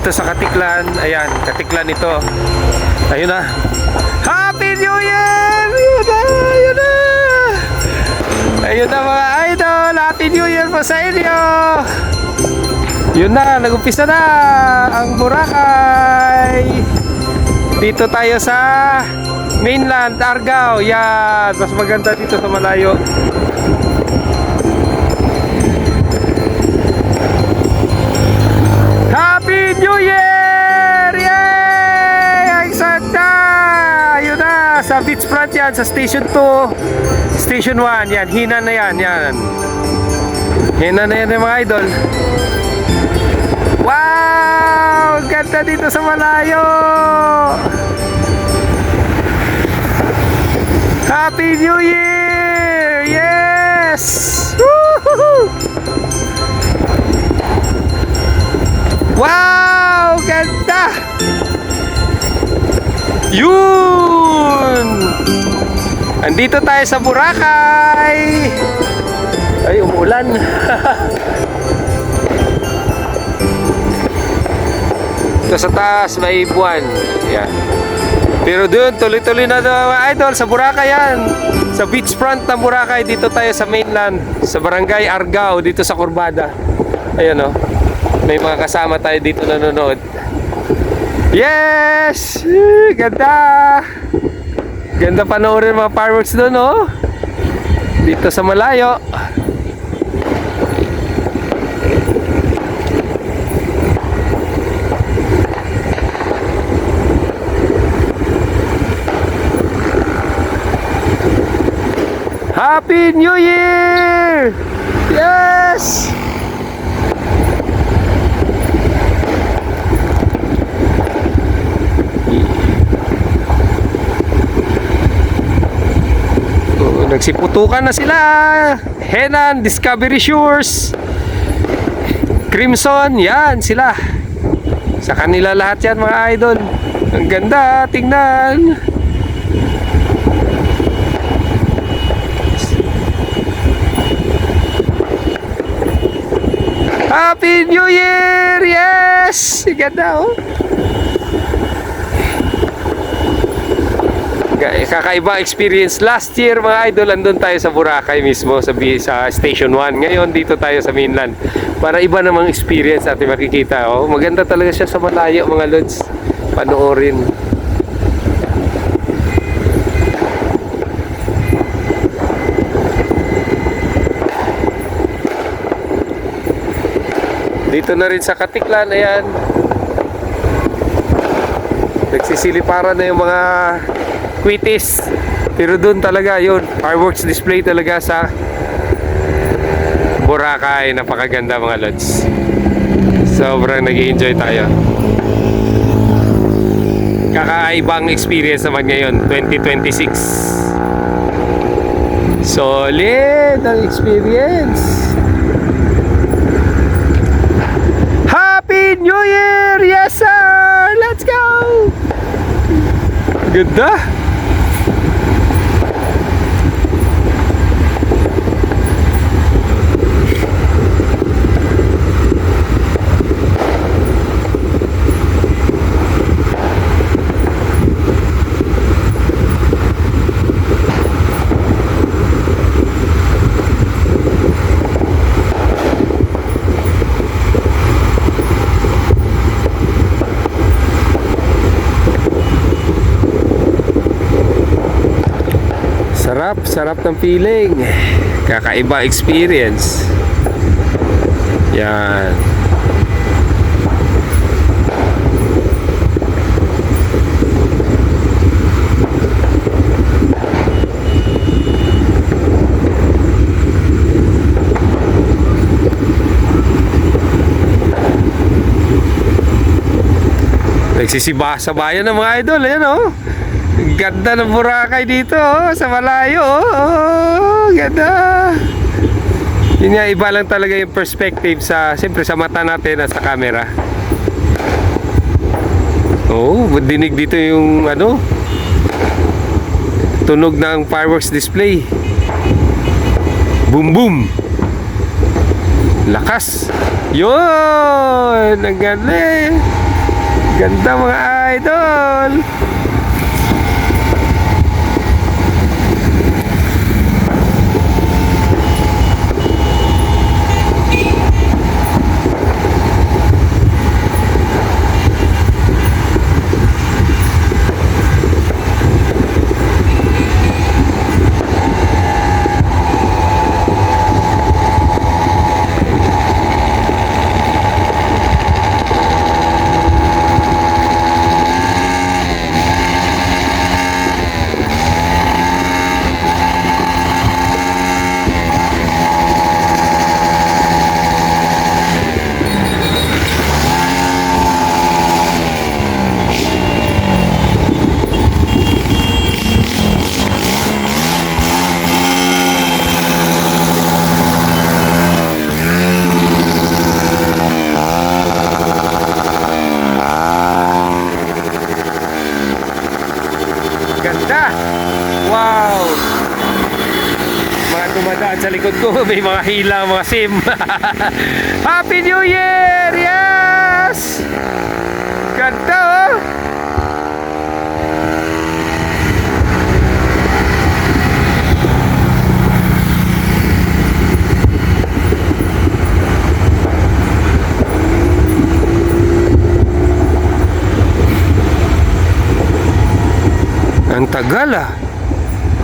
dito sa Katiklan. Ayan, Katiklan ito. Ayun na. Happy New Year! Ayun na, ayun na. Ayun na mga idol. Happy New Year po sa inyo. Yun na, nag-umpisa na ang Boracay. Dito tayo sa mainland, Argao. Yan, mas maganda dito sa malayo. Happy New Year! Yay! Ang sanda! Yun na, sa beachfront yan, sa Station 2, Station 1. Yan, Hina na yan, yan. Hina na yan mga idol. Wow! Ganda dito sa malayo! Happy New Year! Yes! Woohoo! Wow! Ganda! Yun! Andito tayo sa Boracay! Ay, umulan! Ito sa taas may buwan. Yan. Pero doon, tuloy-tuloy na mga idol, sa Boracay yan. Sa beachfront ng Boracay, dito tayo sa mainland. Sa barangay Argao, dito sa Corbada. Ayan o. May mga kasama tayo dito nanonood. Yes! Ganda! Ganda panoorin mga fireworks doon o. Dito sa malayo. Happy New Year! Yes! Nagsiputukan na sila. Henan, Discovery Shores, Crimson, yan sila. Sa kanila lahat yan mga idol. Ang ganda, tingnan. Happy New Year! Yes! Ganda oh. Kakaiba experience. Last year mga idol, andun tayo sa Boracay mismo sa Station 1. Ngayon dito tayo sa mainland. Para iba namang experience natin makikita. Oh, maganda talaga siya sa malayo mga lods. Panoorin. Dito na rin sa Katiklan, ayan. Nagsisiliparan na yung mga Quitis. Pero doon talaga yun, fireworks display talaga sa Boracay. Napakaganda mga lods. Sobrang nag-i-enjoy tayo. Kakaibang experience naman ngayon 2026. Solid ang experience. Happy New Year! Yes sir! Let's go! Ganda! Sarap, sarap ng feeling. Kakaiba experience. Yan. Nagsisibasabayan ng mga idol. Ayan oh. Ganda ng Boracay dito oh, sa malayo oh, ganda. Yun nga, iba lang talaga yung perspective sa, siyempre sa mata natin at sa camera. Oh, dinig dito yung ano, tunog ng fireworks display. Boom boom. Lakas. Yun, ang galing. Ganda mga idol. Ganda! Wow! Mga dumadaan sa likod ko, may mga hila, mga sim. Happy New Year! Yes! Ganda oh! Ang tagal ah.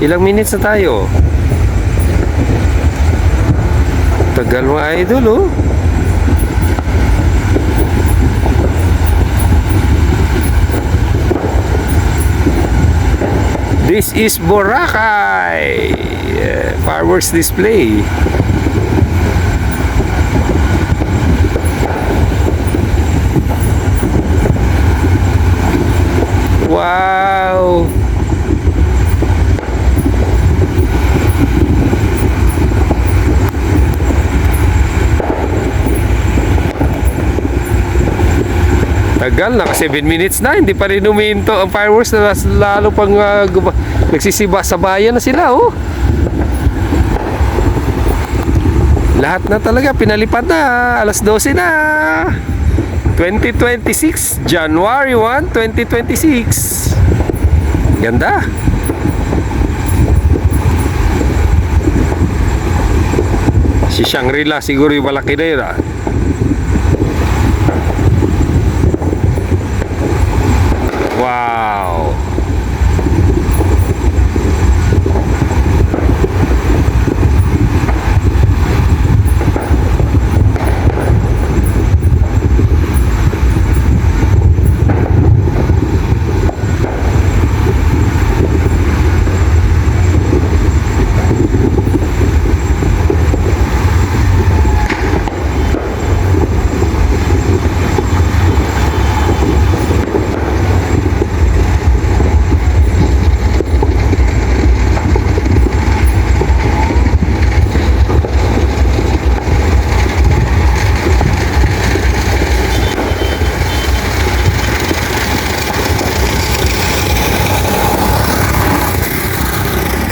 Ilang minutes na tayo? Tagal mga idol oh. This is Boracay fireworks display. Wow. Tagal, naka 7 minutes na, hindi pa rin umiinto ang fireworks na lalo pang nagsisiba sa bayan na sila oh. Lahat na talaga pinalipad na, alas 12 na. 2026, January 1, 2026. Ganda. Si Shangri-La siguro yung malaki na yun ah. Wow.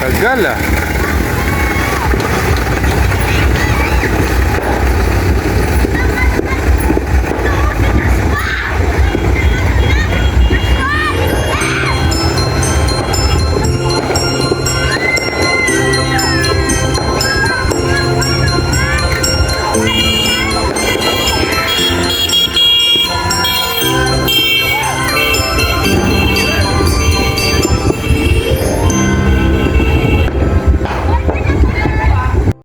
Tagal ah.